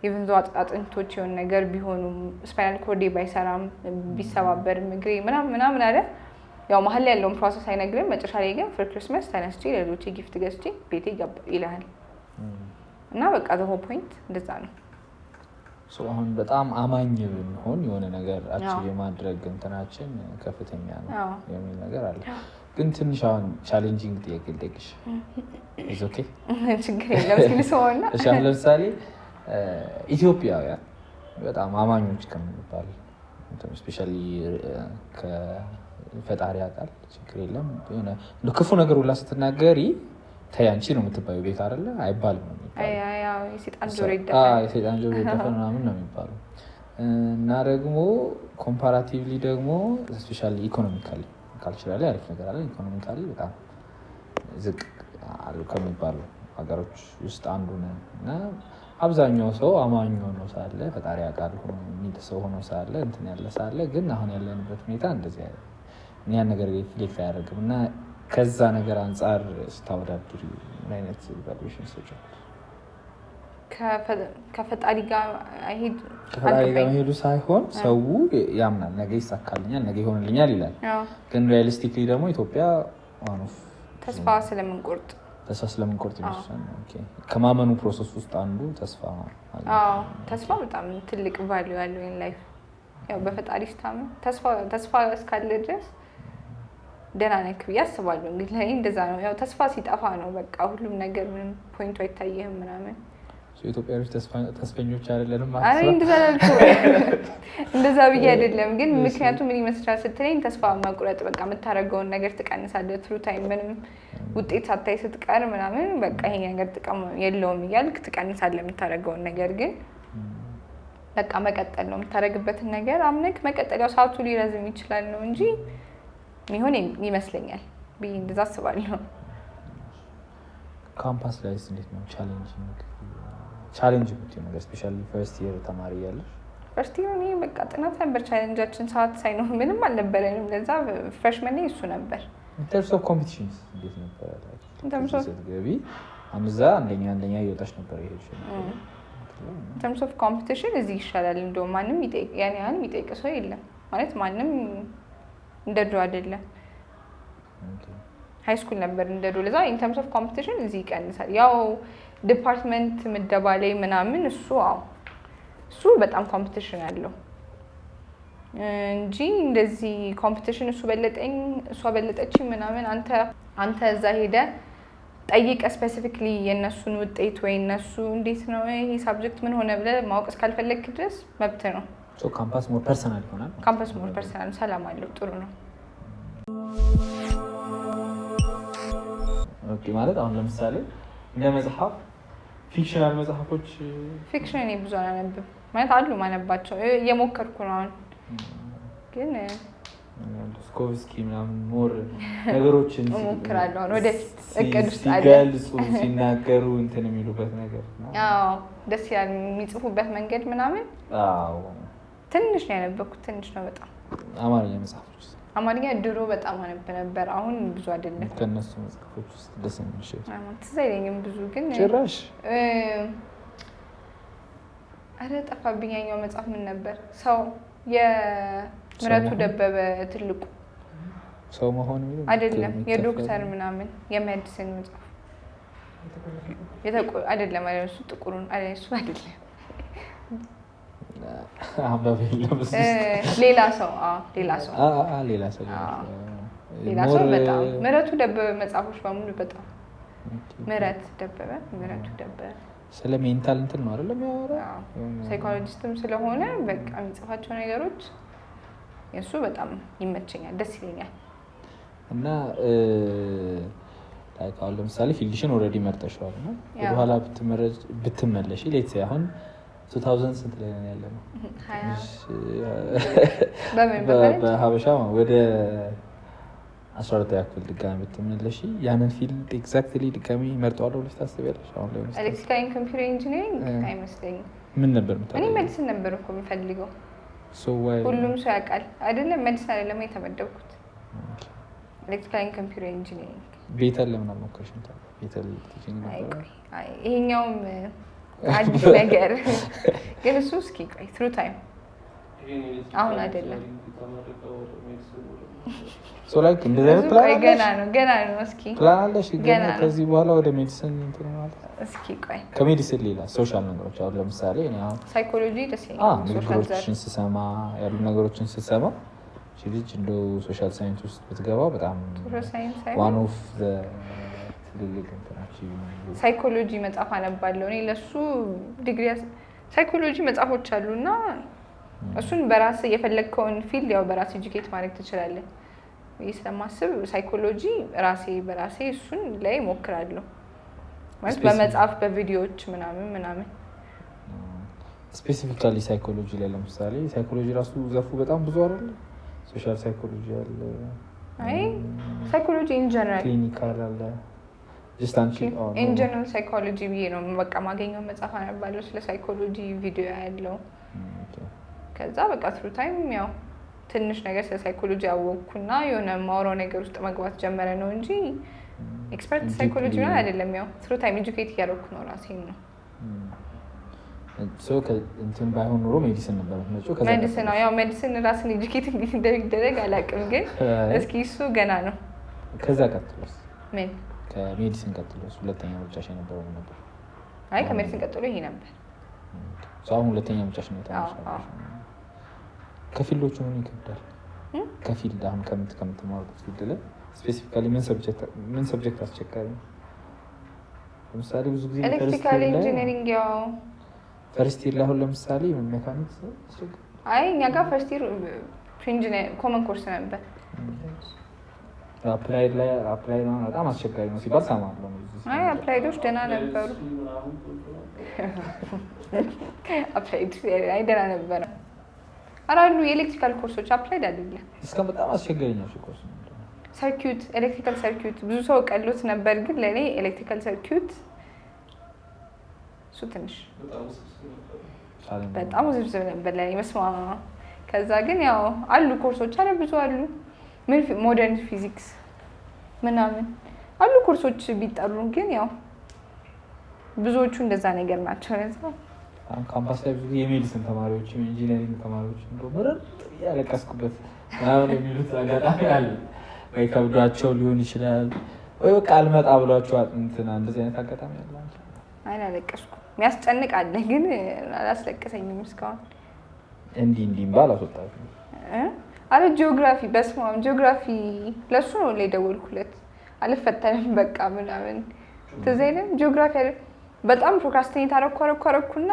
ኢቭን ዞ አጥንቶች የሆነ ነገር ቢሆኑም ስፓይናል ኮርዴ ባይሰራም ቢሰባበርም እግሬ ምናምን አለ። ያው መሀል ላይ ያለውን ፕሮሰስ አይነግርም። መጨረሻ ላይ ግን ፍሪ ክሪስማስ ተነስቼ ለልጆቼ ጊፍት ገዝቼ ቤቴ ገባ ይልሃል። እና በቃ ዘ ሆል ፖይንት እንደዛ ነው። አሁን በጣም አማኝ ብንሆን የሆነ ነገር አቺቭ የማድረግ እንትናችን ከፍተኛ ነው የሚል ነገር አለ። ግን ትንሽ አሁን ቻሌንጂንግ ጥያቄ ልጠይቅሽ። ኦኬ ችግር የለም ሲልሰውና እሺ። አሁን ለምሳሌ ኢትዮጵያውያን በጣም አማኞች ከምንባል ስፔሻሊ ከፈጣሪ ያውቃል ችግር የለም የሆነ ክፉ ነገር ሁላ ስትናገሪ ተይ አንቺ ነው የምትባዩ ቤት አይደለ አይባልም ነው የሚባለው። የሰይጣን ጆሮ ይደፈን ምናምን ነው የሚባለው። እና ደግሞ ኮምፓራቲቭሊ ደግሞ ስፔሻሊ ኢኮኖሚካሊ ካልቸራሊ አሪፍ ነገር አለ። ኢኮኖሚካሊ በጣም ዝቅ አሉ ከሚባሉ ሀገሮች ውስጥ አንዱ ነን። እና አብዛኛው ሰው አማኝ ሆኖ ሳለ ፈጣሪ ያውቃል የሚል ሰው ሆኖ ሳለ እንትን ያለ ሳለ ግን አሁን ያለንበት ሁኔታ እንደዚህ ያን ነገር ሪፍሌክት አያደርግም። እና ከዛ ነገር አንጻር ስታወዳድሪ ምን አይነት ኢቫሉዌሽን ሰጫል? ከፈጣሪ ጋር አይሄድ ከፈጣሪ ጋር መሄዱ ሳይሆን ሰው ያምናል ነገ ይሳካልኛል ነገ ይሆንልኛል ይላል። ግን ሪያሊስቲክሊ ደግሞ ኢትዮጵያ ተስፋ ስለምንቆርጥ ይመስላል። ከማመኑ ፕሮሰስ ውስጥ አንዱ ተስፋ ነው። ተስፋ በጣም ትልቅ ቫልዩ ያለው ኢን ላይፍ። ያው በፈጣሪ ስታምን ተስፋ እስካለ ድረስ ደህና ነህ ብዬ አስባለሁ። እንግዲህ ላይ እንደዛ ነው። ያው ተስፋ ሲጠፋ ነው በቃ ሁሉም ነገር ምንም ፖይንቱ አይታየህም ምናምን። ኢትዮጵያኖች ተስፈኞች አይደለንም ማለት ነው። እንደዛ ብዬ አይደለም፣ ግን ምክንያቱም ምን ይመስላል ስትለኝ ተስፋ መቁረጥ በቃ የምታደርገውን ነገር ትቀንሳለህ። ትሩ ታይም ምንም ውጤት ሳታይ ስትቀር ምናምን በቃ ይሄ ነገር ጥቅም የለውም እያልክ ትቀንሳለህ የምታደርገውን ነገር። ግን በቃ መቀጠል ነው የምታደርግበትን ነገር አምነክ መቀጠል። ያው ሰዓቱ ሊረዝም ይችላል ነው እንጂ ሚሆን ይመስለኛል ብዬ እንደዛ አስባለሁ። ካምፓስ ላይ እንዴት ነው ቻሌንጅ ብትይ ነገር ስፔሻሊ ፈርስት ይር ተማሪ ያለሽ? ፈርስት ይር እኔ በቃ ጥናት ነበር ቻሌንጃችን። ሰዓት ሳይኖር ምንም አልነበረንም። ለዛ ፍሬሽመን ላይ እሱ ነበር። ኢንተርምስ ኦፍ ኮምፒቲሽንስ እንዴት ነበር? ስትገቢ አምዛ አንደኛ እየወጣች ነበር ይሄድሽ? ኢንተርምስ ኦፍ ኮምፒቲሽን እዚህ ይሻላል። እንደውም ማንም ያን ያህል የሚጠይቅ ሰው የለም ማለት ማንም እንደ ድሮ አይደለም። ሃይ ስኩል ነበር እንደ ድሮ። ለዛ ኢንተርምስ ኦፍ ኮምፒቲሽን እዚህ ይቀንሳል። ያው ዲፓርትመንት ምደባ ላይ ምናምን እሱ በጣም ኮምፒቲሽን አለው እንጂ እንደዚህ ኮምፒቲሽን እሱ በለጠኝ እሷ በለጠችኝ ምናምን አንተ እዛ ሄደ ጠይቀ ስፔሲፊክሊ የእነሱን ውጤት ወይ እነሱ እንዴት ነው ይሄ ሳብጀክት ምን ሆነ ብለህ ማወቅ እስካልፈለግክ ድረስ መብት ነው። ካምፓስ ሞር ፐርሰናል ይሆናል። ካምፓስ ሞር ፐርሰናል ሰላም አለው። ጥሩ ነው። ኦኬ ማለት አሁን ለምሳሌ እንደ መጽሐፍ ፊክሽናል መጽሐፎች ፊክሽን እኔ ብዙ አላነብም ማለት አሉ ማነባቸው እየሞከርኩ ነው አሁን ግን ስኮቭስኪ ምናምን ሞር ነገሮችን እሞክራለሁ አሁን ወደፊት እቅድ ውስጥ አለ ሲገልጹ ሲናገሩ እንትን የሚሉበት ነገር ነው። ደስ ይላል የሚጽፉበት መንገድ ምናምን። ትንሽ ነው ያነበብኩት ትንሽ ነው በጣም። አማርኛ መጽሐፎች አማርኛ ድሮ በጣም አነብ ነበር አሁን ብዙ አይደለም። ከነሱ መጽሐፎች ውስጥ ደስ የሚል ትዝ አይለኝም ብዙ ግን ጭራሽ አረ ጠፋብኝ። ያኛው መጽሐፍ ምን ነበር? ሰው የምረቱ ደበበ ትልቁ ሰው መሆን አይደለም፣ የዶክተር ምናምን የሜዲሲን መጽሐፍ አይደለም። እሱ ጥቁሩን እሱ አይደለም። ሌላ ሰው በጣም ምረቱ ደበበ መጽሐፎች በሙሉ በጣም ምረቱ ደበበ ስለ ሜንታል እንትን ነው አይደለም ያወራው። ሳይኮሎጂስትም ስለሆነ በቃ የሚጽፋቸው ነገሮች የእሱ በጣም ይመቸኛል፣ ደስ ይለኛል። እና አሁን ለምሳሌ ፊልድሽን ኦልሬዲ መርጠሻል እና ወደኋላ ብትመለሽ ሌት አሁን 2000 ስንት ላይ ነው ያለ ነው በሀበሻ ወደ 12ኛ ክፍል ድጋሚ ብትመለሽ ያንን ፊልድ ኤግዛክትሊ ድጋሚ መርጠዋለሁ ብለሽ ታስቢያለሽ? አሁን ላይ ኤሌክትሪካል ኤንድ ኮምፒውተር ኢንጂነሪንግ አይመስለኝም። ምን ነበር የምታውቀው? እኔ ሜዲሲን ነበር እኮ የምፈልገው። ሁሉም ሰው ያውቃል አይደለም? ሜዲሲን አይደለም የተመደብኩት፣ ኤሌክትሪካል ኤንድ ኮምፒውተር ኢንጂነሪንግ። ቤተል ለምን አልሞከርሽም? ቤተል ቲቺንግ ነበር። ይሄኛውም አዲስ ነገር ግን እሱ እስኪ ቆይ ትሩ ታይም አሁን አይደለም። ሶ ላይክ እንደዚህ አይነት ፕላን ገና ነው። እስኪ ፕላን አለሽ ገና ከዚህ በኋላ ወደ ሜዲሲን እንትን ማለት? እስኪ ቆይ ከሜዲሲን ሌላ ሶሻል ነገሮች አሁን ለምሳሌ እኔ አሁን ሳይኮሎጂ ደስ ይላል። ንግግሮችን ስሰማ ያሉ ነገሮችን ስሰማ ልጅ እንደው ሶሻል ሳይንስ ውስጥ ብትገባ በጣም ዋን ኦፍ ዘ ትልልቅ እንትናቸው ሳይኮሎጂ መጽሐፍ አነባለሁ እኔ ለሱ ዲግሪ ሳይኮሎጂ መጽሐፎች አሉና እሱን በራስ የፈለግከውን ፊልድ ያው በራስ ኤጁኬት ማድረግ ትችላለህ ብዬ ስለማስብ ሳይኮሎጂ በራሴ እሱን ላይ እሞክራለሁ ማለት በመጽሐፍ በቪዲዮዎች ምናምን ስፔሲፊካሊ ሳይኮሎጂ ላይ ለምሳሌ ሳይኮሎጂ ራሱ ዘርፉ በጣም ብዙ አይደል? ሶሻል ሳይኮሎጂ አለ፣ ሳይኮሎጂ ኢን ጀነራል ክሊኒካል አለ። ጀስት አንቺ ኢን ጀነራል ሳይኮሎጂ ብዬ ነው በቃ ማገኘው መጽሐፍ አነባለሁ ስለ ሳይኮሎጂ ቪዲዮ ያለው። ከዛ በቃ ትሩ ታይም ያው ትንሽ ነገር ስለ ሳይኮሎጂ ያወቅኩና የሆነ ማውራው ነገር ውስጥ መግባት ጀመረ ነው እንጂ ኤክስፐርት ሳይኮሎጂ ነው አይደለም። ያው ትሩ ታይም ኤጁኬት እያደረኩ ነው ራሴን ነው። ሶ እንትን ባይሆን ኖሮ ሜዲሲን ነበር ነው። ሜዲሲን ነው ያው ሜዲሲን ራስን ኤጁኬት እንዴት እንደሚደረግ አላውቅም፣ ግን እስኪ እሱ ገና ነው። ከዛ ቀጥሎስ ምን ከሜዲሲን ቀጥሎስ ሁለተኛ ምርጫሽ የነበረው ምን ነበር? አይ ከሜዲሲን ቀጥሎ ይሄ ነበር። አሁን ሁለተኛ ምርጫሽ ነው የታመሻለሽ? ከፊልዶቹ ምን ይከብዳል? ከፊልድ አሁን ከምትማሩት ፊልድ ላይ ስፔሲፊካሊ ምን ሰብጀክት አስቸጋሪ ነው? ለምሳሌ ብዙ ጊዜ ኤሌክትሪካል ኢንጂነሪንግ ያው ፈርስት ይር ላይ አሁን ለምሳሌ ሜካኒክስ አስቸጋሪ። አይ እኛ ጋር ፈርስት ይር ኢንጂነር ኮመን ኮርስ ነበር። አፕላይድ ነው በጣም አስቸጋሪ ነው ሲባል ሰማለሁ። አይ አፕላይዶች ደህና ነበሩ። አፕላይድ አይ ደህና ነበረ። አራሉ የኤሌክትሪካል ኮርሶች አፕላይድ አይደለም። እስከም በጣም አስቸጋሪ ነው ኮርስ ነው። ሰርኪዩት ኤሌክትሪካል ሰርኪዩት ብዙ ሰው ቀሎት ነበር፣ ግን ለኔ ኤሌክትሪካል ሰርኪዩት እሱ ትንሽ በጣም ውስብስብ ነበር ለኔ መስማ። ከዛ ግን ያው አሉ ኮርሶች አለ ብዙ አሉ። ምን ሞደርን ፊዚክስ ምናምን አሉ ኮርሶች ቢጠሩ፣ ግን ያው ብዙዎቹ እንደዛ ነገር ናቸው። ለዛ ካምፓስ ላይ ብዙ የሜዲሲን ተማሪዎች የኢንጂነሪንግ ተማሪዎች እንደው ምርጥ ያለቀስኩበት ምናምን የሚሉት አጋጣሚ አለ። ወይ ከብዷቸው ሊሆን ይችላል ወይ በቃ አልመጣ ብሏቸው እንትና እንደዚህ አይነት አጋጣሚ አለ። አይ አለቀስኩ። የሚያስጨንቅ አለ ግን አላስለቀሰኝም እስካሁን። እንዲህ ባል አስወጣችሁ አረ ጂኦግራፊ በስማም ጂኦግራፊ ለሱ ነው ላይ ደወልኩለት። አልፈተንም በቃ ምናምን ትዝ አይልም ጂኦግራፊ በጣም ፕሮክራስቲኔት አረኩና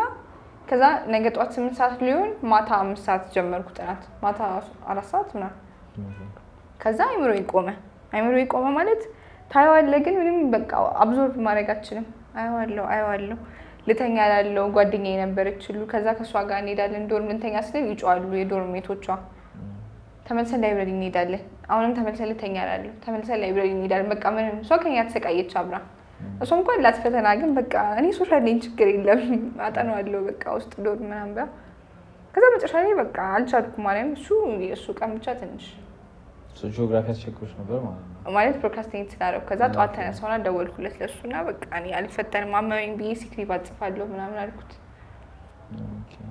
ከዛ ነገ ጠዋት 8 ሰዓት ሊሆን ማታ 5 ሰዓት ጀመርኩ ጥናት። ማታ 4 ሰዓት ምናምን ከዛ አይምሮ ይቆመ ማለት ታየዋለህ፣ ግን ምንም በቃ አብዞርብ ማድረግ አትችልም። አየዋለሁ ልተኛ ያለው ጓደኛዬ ነበረች ሁሉ። ከዛ ከሷ ጋር እንሄዳለን ዶርም ልንተኛ ስንል ይጮዋሉ የዶርም ሜቶቿ። ተመልሰን ላይብረሪ እንሄዳለን። አሁንም ተመልሰን ልተኛ ያላለሁ ተመልሰን ላይብረሪ እንሄዳለን። በቃ ምንም እሷ ከኛ ተሰቃየች አብራ። እሷ እንኳን ላትፈተና ግን በቃ እኔ ሶሻል ላይን ችግር የለም አጠናዋለሁ በቃ ውስጥ ዶርም ምናምን ብላ። ከዛ መጨረሻ ላይ በቃ አልቻልኩም ማለት እሱ ቀን ብቻ ትንሽ ጂኦግራፊ አስቸግሮች ነበር ማለት ፕሮክራስቲኔት ስላደረኩ። ከዛ ጠዋት ተነሳሁና ደወልኩለት ለእሱና በቃ እኔ አልፈተንም አመመኝ ብዬ ሲክ ሊቭ አጽፋለሁ ምናምን አልኩት።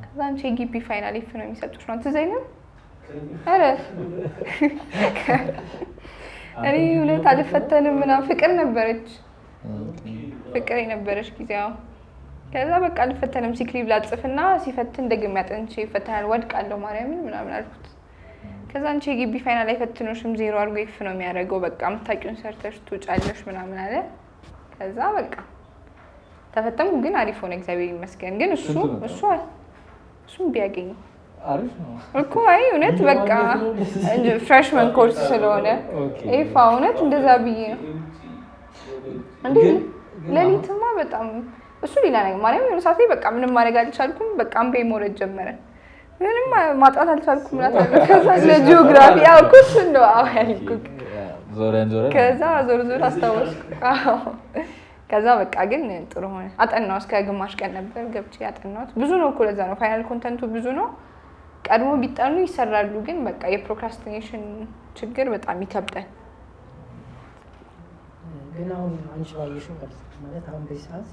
ከዛ አንቺ የግቢ ፋይናል ኤፍ ነው የሚሰጡሽ ነው ትዝ አይልም? ኧረ እኔ እውነት አልፈተንም ምናምን ፍቅር ነበረች ፍቅር የነበረች ጊዜው። ከዛ በቃ አልፈተንም ሲክሊቭ ላጽፍና ሲፈትን ደግሜ አጥንቼ ይፈተናል ወድቃለሁ ማርያምን ምናምን አልኩት። ከዛ አንቺ የግቢ ፋይናል አይፈትኑሽም 0 አድርጎ ኤፍ ነው የሚያደርገው በቃ የምታውቂውን ሰርተሽ ትውጫለሽ ምናምን አለ። ከዛ በቃ ተፈተንኩ ግን አሪፍ ሆነ እግዚአብሔር ይመስገን። ግን እሱም ቢያገኝ አሪፍ ነው እኮ አይ እውነት በቃ ፍሬሽመን ኮርስ ስለሆነ ኤፋ እውነት እንደዛ ብዬ ነው እንዴ። ሌሊትማ በጣም እሱ ሌላ ነገር ማርያም የሆነ ሰዓት ላይ በቃ ምንም ማድረግ አልቻልኩም። በቃ አምቤ መውረድ ጀመረ። ምንም ማጣት አልቻልኩም ማለት ነው። ከዛ ለጂኦግራፊ ያውቁት እንደው ያልኩት ዞረን ከዛ ዞር አስታወስኩ። ከዛ በቃ ግን ጥሩ ሆነ። አጠናው እስከ ግማሽ ቀን ነበር ገብቼ ያጠናሁት። ብዙ ነው እኮ ለዛ ነው ፋይናል ኮንተንቱ ብዙ ነው። ቀድሞ ቢጠኑ ይሰራሉ፣ ግን በቃ የፕሮክራስቲኔሽን ችግር በጣም ይከብዳል። ግን አሁን አንቺ ባየሽው ማለት አሁን በዚህ ሰዓት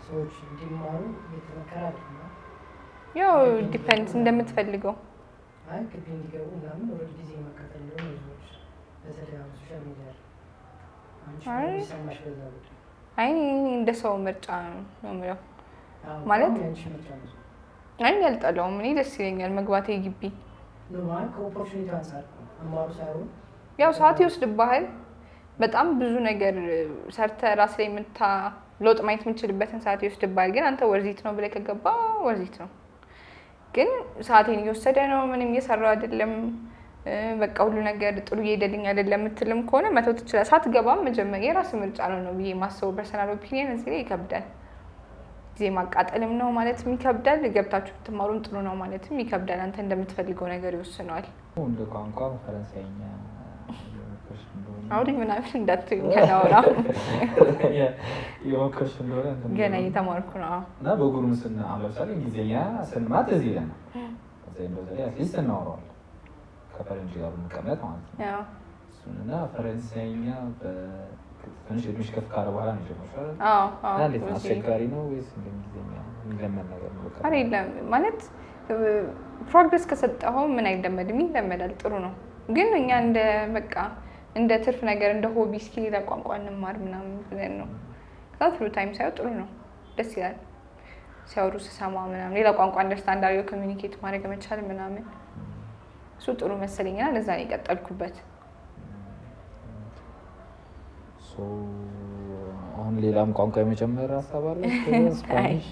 ሰዎች እንዲማሩ እየተመከረ አይደለም። ያው ዲፔንድስ እንደምትፈልገው አይ ግቢ እንዲገቡ ምናምን ወደ ጊዜ መከተል ነው ልጆች በተለይ አሁን ሶሻል ሚዲያ አንቺ ሰማሽ በዛ ጉዳይ አይ እንደ ሰው ምርጫ ነው የምለው ማለት አንቺ ምርጫ ነው። አይ ያልጠላውም እኔ ደስ ይለኛል መግባቴ ግቢ ነው ማለት ከኦፖርቹኒቲ አንፃር አማሩ ሳይሆን ያው ሰዓት ይወስድብሃል። በጣም ብዙ ነገር ሰርተ ራስ ላይ ለውጥ ማየት የምንችልበትን ሰዓት ይወስድብሃል። ግን አንተ ወርዚት ነው ብለህ ከገባ ወርዚት ነው። ግን ሰዓቴን እየወሰደ ነው ምንም እየሰራው አይደለም በቃ ሁሉ ነገር ጥሩ እየሄደልኝ አይደለም የምትልም ከሆነ መተው ትችላለህ። ሳትገባም መጀመሪያ የራስ ምርጫ ነው ብዬ ማሰቡ ፐርሰናል ኦፒኒየን እዚህ ላይ ይከብዳል። ጊዜ ማቃጠልም ነው ማለትም ይከብዳል። ገብታችሁ ብትማሩም ጥሩ ነው ማለትም ይከብዳል። አንተ እንደምትፈልገው ነገር ይወስነዋል። እንደ ቋንቋ ፈረንሳይኛ አውሪ ምናምን እንዳትይኝ ያላውራ የሞከርሽ እንደሆነ ገና እየተማርኩ ነው እና በጉርምስና ለምሳሌ እንግሊዝኛ ስንማት እዚህ ይለናል ከዛ እንደዚህ አትሊስት እናወራዋለን ከፈረንጅ ጋር ብንቀመጥ ማለት ነው። ያው እሱንና ፈረንሳይኛ ትንሽ እድሜሽ ከፍ ካለ በኋላ ነው የጀመርሽው? እንዴት ነው አስቸጋሪ ነው ወይስ እንግሊዝኛ የሚለመድ ነገር ነው? አረ የለም ማለት ፕሮግረስ ከሰጠኸው ምን አይለመድም ይለመዳል። ጥሩ ነው ግን እኛ እንደ ትርፍ ነገር እንደ ሆቢ እስኪ ሌላ ቋንቋ እንማር ምናምን ብለን ነው። ከዛ ትሩ ታይም ሳይሆን ጥሩ ነው ደስ ይላል። ሲያወሩ ስሰማ ምናምን ሌላ ቋንቋ አንደርስታንድ አድርገው ኮሚኒኬት ማድረግ መቻል ምናምን እሱ ጥሩ መሰለኝና ለዛ ነው የቀጠልኩበት። አሁን ሌላም ቋንቋ የመጨመር ሀሳብ አለ? ስፓኒሽ፣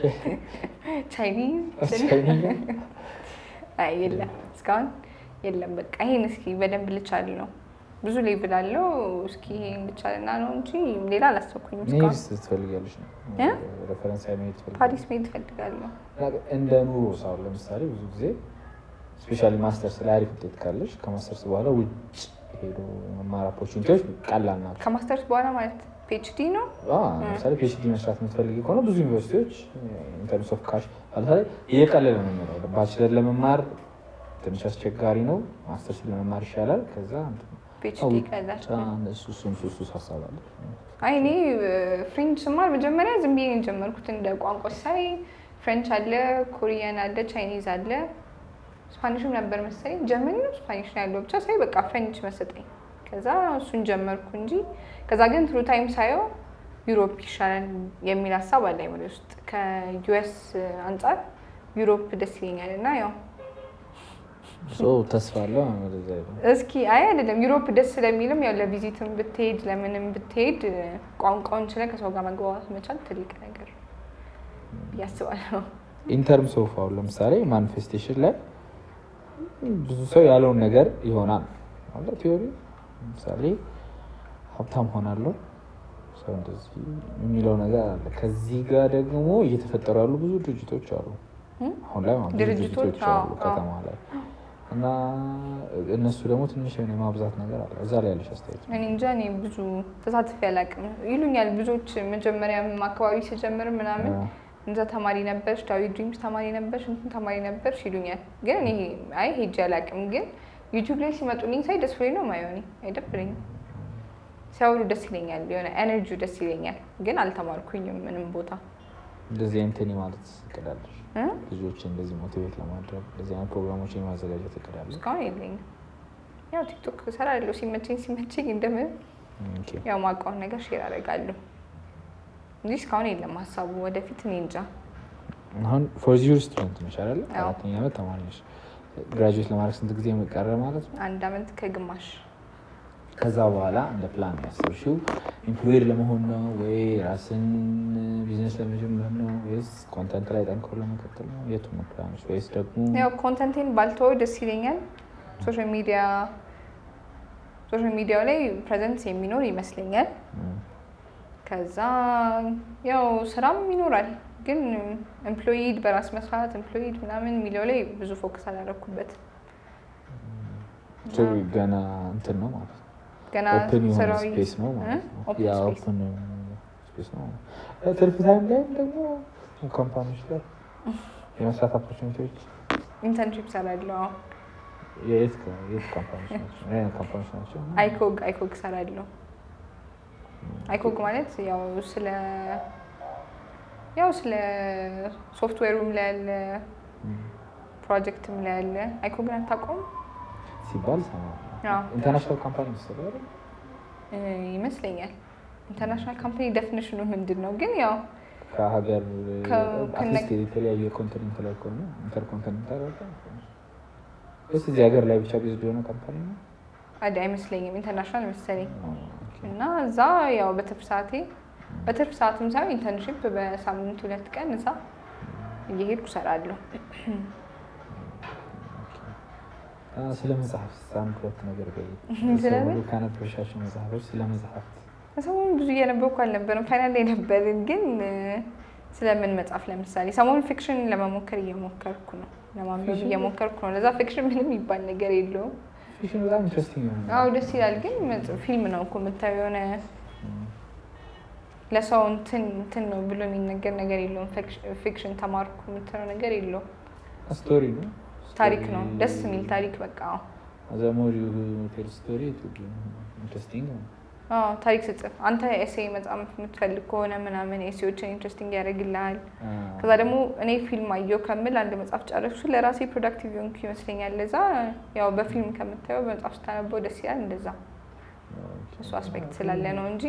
ቻይኒዝ አይ የለም እስካሁን የለም። በቃ ይሄን እስኪ በደንብ ልቻል ነው ብዙ ሌቭል አለው። እስኪ ይሄን ልቻልና ነው እንጂ ሌላ አላሰብኩኝም እስካሁን። ኔክስት ትፈልጊያለሽ ነው? ፈረንሳይ መሄድ ትፈልጊያለሽ? ፓሪስ መሄድ እፈልጋለሁ። እንደ ኑሮ ሰው ለምሳሌ ብዙ ጊዜ ስፔሻሊ ማስተርስ ላይ አሪፍ ውጤት ካለሽ ከማስተርስ በኋላ ውጭ ሄዶ መማር ኦፖርቹኒቲዎች ቀላል ናቸው። ከማስተርስ በኋላ ማለት ፒኤችዲ ነው? ለምሳሌ ፒኤችዲ መስራት የምትፈልጊ ከሆነ ብዙ ዩኒቨርሲቲዎች ኢንተርምስ ኦፍ ካሽ ለምሳሌ እየቀለለ ነው የሚለው። ባችለር ለመማር ትንሽ አስቸጋሪ ነው፣ ማስተርስ ለመማር ይሻላል። ከዛ ፒኤችዲ ይቀላል። እሱ ሀሳብ አለ። አይ እኔ ፍሬንች ስማር መጀመሪያ ዝም ብዬ ነው የጀመርኩት። እንደ ቋንቋ ሳይ ፍሬንች አለ፣ ኮሪያን አለ፣ ቻይኒዝ አለ፣ ስፓኒሽም ነበር መሰለኝ። ጀርመን ነው ስፓኒሽ ነው ያለው ብቻ ሳይ በቃ ፍሬንች መሰጠኝ። ከዛ እሱን ጀመርኩ እንጂ ከዛ ግን ትሩ ታይም ሳየው ዩሮፕ ይሻላል የሚል ሀሳብ አለ አይመለ ውስጥ ከዩኤስ አንጻር ዩሮፕ ደስ ይለኛል እና ያው ተስፋ አለው ወደዛ እስኪ አይ አይደለም ዩሮፕ ደስ ስለሚልም ያው ለቪዚትም ብትሄድ ለምንም ብትሄድ ቋንቋውን ችለህ ከሰው ጋር መግባባት መቻል ትልቅ ነገር ያስባለሁ። ኢንተርምስ ኦፍ አሁን ለምሳሌ ማኒፌስቴሽን ላይ ብዙ ሰው ያለውን ነገር ይሆናል ማለት ቲዮሪ ለምሳሌ ሀብታም ሆናለሁ ሰው እንደዚህ የሚለው ነገር አለ። ከዚህ ጋር ደግሞ እየተፈጠሩ ያሉ ብዙ ድርጅቶች አሉ አሁን ላይ ማለት ድርጅቶች አሉ ከተማ ላይ እና እነሱ ደግሞ ትንሽ የሆነ የማብዛት ነገር አለ። እዛ ላይ ያለሽ አስተያየት? እኔ እንጃ እኔ ብዙ ተሳትፌ አላውቅም ይሉኛል ብዙዎች። መጀመሪያም አካባቢ ሲጀምር ምናምን እንዛ ተማሪ ነበርሽ፣ ዳዊት ድሪምስ ተማሪ ነበርሽ፣ እንትን ተማሪ ነበርሽ ይሉኛል። ግን እኔ አይ ሄጄ አላውቅም። ግን ዩቲዩብ ላይ ሲመጡልኝ ሳይ ደስ ብሎኝ ነው የማየው። እኔ አይደብረኝም፣ ሲያወሩ ደስ ይለኛል፣ የሆነ ኤነርጂው ደስ ይለኛል። ግን አልተማርኩኝም ምንም ቦታ እንደዚህ እንትን ማለት እቅዳለሽ? ልጆችን እንደዚህ ሞቲቬት ለማድረግ እንደዚህ አይነት ፕሮግራሞችን ማዘጋጀት እቅዳለሽ? እስካሁን የለኝም። ያው ቲክቶክ እሰራለሁ ሲመቸኝ እንደምን ያው ማውቀውን ነገር ሼር አደርጋለሁ እንጂ እስካሁን የለም ሀሳቡ። ወደፊት እኔ እንጃ። አሁን ፎርዝ ዩር ስቱደንት ነሽ አይደል? 4ኛ ዓመት ተማሪ ነሽ። ግራጁዌት ለማድረግ ስንት ጊዜ መቀረ ማለት ነው? 1 ዓመት ከግማሽ። ከዛ በኋላ እንደ ፕላን ያሰብሽው ኢምፕሎየር ለመሆን ነው ወይ ራስን ቢዝነስ ለመጀመር ነው ወይስ ኮንተንት ላይ ጠንክሮ ለመቀጠል ነው? የቱ ነው ፕላንሽ? ወይስ ደግሞ ያው ኮንተንቴን ባልተወው ደስ ይለኛል። ሶሻል ሚዲያው ላይ ፕሬዘንስ የሚኖር ይመስለኛል። ከዛ ያው ስራም ይኖራል፣ ግን ኤምፕሎይድ በራስ መስራት ኤምፕሎይድ ምናምን የሚለው ላይ ብዙ ፎከስ አላደረኩበት። ገና እንትን ነው ማለት ነው። ገና ስራዊ ስፔስ ነው ማለት ነው። ያ ኦፕን ስፔስ ነው። ትርፍ ታይም ላይ ደግሞ ካምፓኒዎች ላይ የመስራት ኦፖርቹኒቲዎች ኢንተርንሺፕ ሰራለሁ። የት ካምፓኒዎች ናቸው? አይኮግ ሰራለሁ። አይኮግ ማለት ያው ስለ ሶፍትዌሩም ላይ ያለ ፕሮጀክትም ላይ ያለ አይኮግን አታውቀውም ሲባል ሰማሁ። ኢንተርናሽናል ካምፓኒ ይመስለኛል። ኢንተርናሽናል ካምፓኒ ዴፊኒሽኑ ምንድን ነው? ግን ያው ከሀገር አትሊስት የተለያየ ኮንቲኔንት ላይ ከሆነ ኢንተርኮንቲኔንታል ወይስ እዚህ ሀገር ላይ ብቻ ቤዝድ የሆነ ካምፓኒ ነው? አይመስለኝም። ኢንተርናሽናል መሰለኝ። እና እዛ ያው በትርፍ ሰዓትም ሳይሆን ኢንተርንሺፕ በሳምንት 2 ቀን እዛ እየሄድኩ እሰራለሁ። ስለ መጽሐፍ አንድ 2 ነገር በይ። ካነበብሻቸው መጽሐፎች ስለ መጽሐፍ ሰሞኑን ብዙ እያነበብኩ አልነበረም። ፋይናል ላይ ነበርን፣ ግን ስለምን መጽሐፍ ለምሳሌ ሰሞኑን ፊክሽን ለመሞከር እየሞከርኩ ነው፣ ለማንበብ እየሞከርኩ ነው። ለዛ ፊክሽን ምንም የሚባል ነገር የለውም። ፊክሽን በጣም ኢንትረስቲንግ ነው። አዎ ደስ ይላል፣ ግን ፊልም ነው እኮ የምታየው። የሆነ ለሰው እንትን ነው ብሎ የሚነገር ነገር የለውም። ፊክሽን ተማርኩ የምትለው ነገር የለውም። ስቶሪ ነው፣ ታሪክ ነው፣ ደስ የሚል ታሪክ። በቃ አዘሞሪው ቴል ስቶሪ ኢንትረስቲንግ ነው። ታሪክ ስጽፍ አንተ ኤሴ መጽሐፍ የምትፈልግ ከሆነ ምናምን ኤሴዎችን ኢንትረስቲንግ ያደርግልሃል። ከዛ ደግሞ እኔ ፊልም አየሁ ከምል አንድ መጽሐፍ ጨረስኩ ለራሴ ፕሮዳክቲቭ ሆንኩ ይመስለኛል። ለዛ ያው በፊልም ከምታየው በመጽሐፍ ስታነበው ደስ ይላል። እንደዛ እሱ አስፔክት ስላለ ነው እንጂ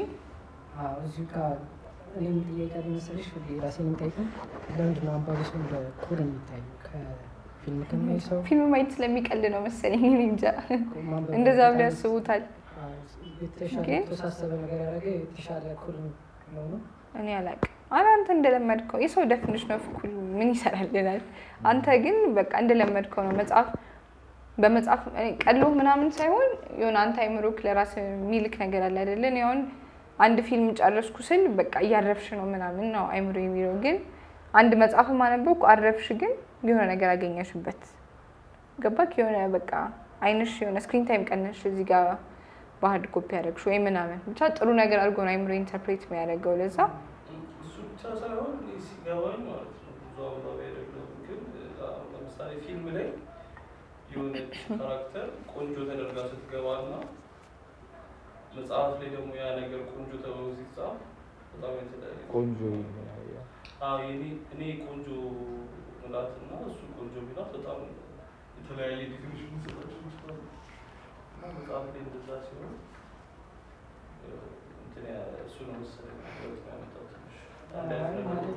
እዚሁ ጋር እኔም ጥያቄ መሰለሽ ራሴን የምጠይቀው ለምንድን ነው አንባቢ ሰው እንደ ኩል የሚታየው ከፊልም ከሚያይ ሰው? ፊልም ማየት ስለሚቀል ነው መሰለኝ። እኔ እንጃ እንደዛ ብለው ያስቡታል። የተሳሰበ ነገር ያደረገ የተሻለ ኩል ነው። እኔ አላውቅም። አንተ እንደለመድከው የሰው ዴፊኒሽን ኦፍ ኩል ምን ይሰራልናል? አንተ ግን በቃ እንደለመድከው ነው። በመጽሐፍ ቀሎ ምናምን ሳይሆን የሆነ አንተ አይምሮክ ለራስ የሚልክ ነገር አለ አይደለ? አሁን አንድ ፊልም ጨረስኩ ስል በቃ እያረፍሽ ነው ምናምን ነው አይምሮ የሚለው። ግን አንድ መጽሐፍ ማነበብኩ አረፍሽ፣ ግን የሆነ ነገር አገኘሽበት። ገባክ? የሆነ በቃ አይንሽ የሆነ ስክሪን ታይም ቀነሽ እዚህ ጋር በሀርድ ኮፒ ያደረግሽ ወይ ምናምን ብቻ ጥሩ ነገር አድርጎ ነው አይምሮ ኢንተርፕሬት የሚያደርገው። ለዛ እሱ ብቻ ሳይሆን ሲገባኝ ማለት ነው ብዙ አበባቢ አይደለም። ግን ለምሳሌ ፊልም ላይ የሆነች ካራክተር ቆንጆ ተደርጋ ስትገባና መጽሐፍ ላይ ደግሞ ያ ነገር ቆንጆ ተብሎ ሲጻፍ በጣም የተለያየ ቆንጆ እኔ ቆንጆ ምላትና እሱ ቆንጆ ሚላት በጣም የተለያየ ዲፊኒሽን ሰጣቸው ይችላሉ። መጽሐፍ ላይ እንደዛ ሲሆን እሱ ነው መሰለኝ ያመጣው ትንሽ ማለት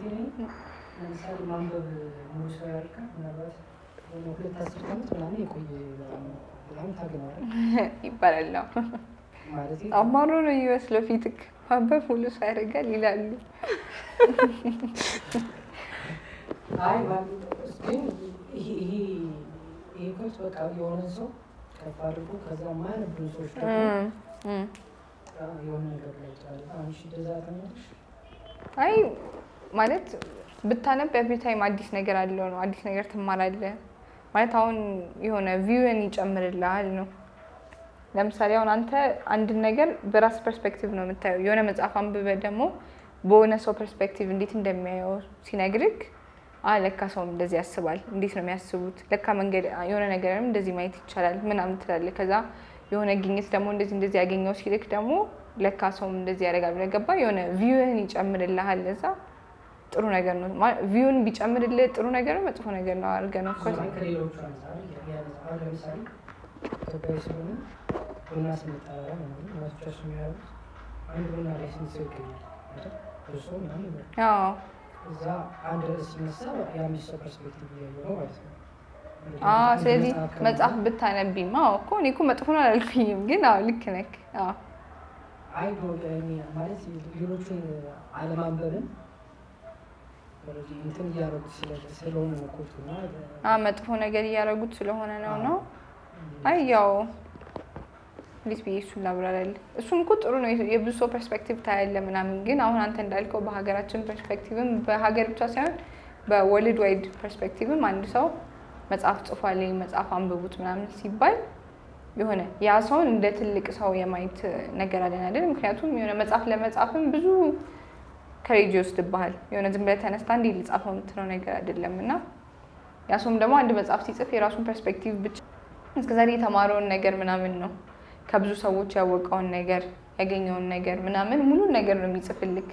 ለምሳሌ ማንበብ ሙሉ ሰው ያልካል ምናልባት 2-10 ዓመት ምናምን የቆየ በጣም ታገኘዋለህ ይባላል ነው ማለት አማሮ ነው የሚመስለው። ፊትክ ማንበብ ሙሉ ሰው ያደርጋል ይላሉ። አይ ግን ይሄ ኮርስ በቃ የሆነ ሰው ከፍ አድርጎ ከዛ ማያነቡ ሰዎች ደግሞ የሆነ ነገር ላይ ይችላል። አንቺ እንደዛ ተመልሽ? አይ ማለት ብታነብ ኤቭሪ ታይም አዲስ ነገር አለው ነው። አዲስ ነገር ትማራለህ ማለት አሁን የሆነ ቪውን ይጨምርልሃል ነው። ለምሳሌ አሁን አንተ አንድን ነገር በራስ ፐርስፔክቲቭ ነው የምታየው። የሆነ መጽሐፍ አንብበህ ደግሞ በሆነ ሰው ፐርስፔክቲቭ እንዴት እንደሚያየው ሲነግርህ ለካ ሰውም እንደዚህ ያስባል፣ እንዴት ነው የሚያስቡት፣ ለካ መንገድ የሆነ ነገርም እንደዚህ ማየት ይቻላል ምናምን ትላለህ። ከዛ የሆነ ግኝት ደግሞ እንደዚህ ያገኘው ሲልክ ደግሞ ለካ ሰውም እንደዚህ ያደርጋል ብለህ ገባ የሆነ ቪውን ይጨምርልሃል። ለዛ ጥሩ ነገር ነው። ቪውን ቢጨምርልህ ጥሩ ነገር ነው መጥፎ ነገር ነው አድርገህ ነው እኮ ከሌሎቹ አንጻር አሁን ለምሳሌ ኢትዮጵያዊ ስለሆነ ቡና ስንጠራ እናቶቻች የሚያደርጉት አንድ ቡና ላይ ስንት ሰው ይገኛል አይደል? ብዙ ሰው ምናምን ይበላል። እዛ አንድ ርዕስ ሲነሳ የአምስት ሰው ፐርስፔክቲቭ እያየሁ ነው ማለት ነው። ስለዚህ መጽሐፍ ብታነቢማ እኮ እኔ እኮ መጥፎ ነው አላልኩኝም፣ ግን ልክ ነህ። አይ ማለት ሌሎቹን አለማንበብን እንትን እያደረጉት ስለሆነ ነው ኮቱና መጥፎ ነገር እያደረጉት ስለሆነ ነው። አይ ያው እንዴት ብዬ እሱን ላብራራልህ። እሱም እኮ ጥሩ ነው፣ የብዙ ሰው ፐርስፔክቲቭ ታያለህ ምናምን። ግን አሁን አንተ እንዳልከው በሀገራችን ፐርስፔክቲቭም በሀገር ብቻ ሳይሆን በወርልድ ዋይድ ፐርስፔክቲቭም አንድ ሰው መጽሐፍ ጽፏል መጽሐፍ አንብቡት ምናምን ሲባል የሆነ ያ ሰውን እንደ ትልቅ ሰው የማየት ነገር አለን አይደል? ምክንያቱም የሆነ መጽሐፍ ለመጻፍም ብዙ ከሬጅ ይወስድብሃል። የሆነ ዝም ብለህ ተነስታ እንዲህ ልጻፈው የምትለው ነገር አይደለም። እና ያ ሰውም ደግሞ አንድ መጽሐፍ ሲጽፍ የራሱን ፐርስፔክቲቭ ብቻ እስከዛሬ የተማረውን ነገር ምናምን ነው ከብዙ ሰዎች ያወቀውን ነገር ያገኘውን ነገር ምናምን ሙሉን ነገር ነው የሚጽፍልክ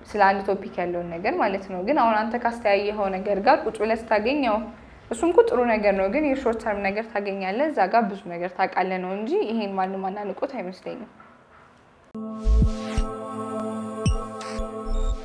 ስለ አንድ ቶፒክ ያለውን ነገር ማለት ነው። ግን አሁን አንተ ካስተያየኸው ነገር ጋር ቁጭ ብለህ ስታገኘው እሱም እኮ ጥሩ ነገር ነው፣ ግን የሾርት ተርም ነገር ታገኛለህ። እዛ ጋር ብዙ ነገር ታውቃለህ ነው እንጂ ይሄን ማንም አናንቆት አይመስለኝም።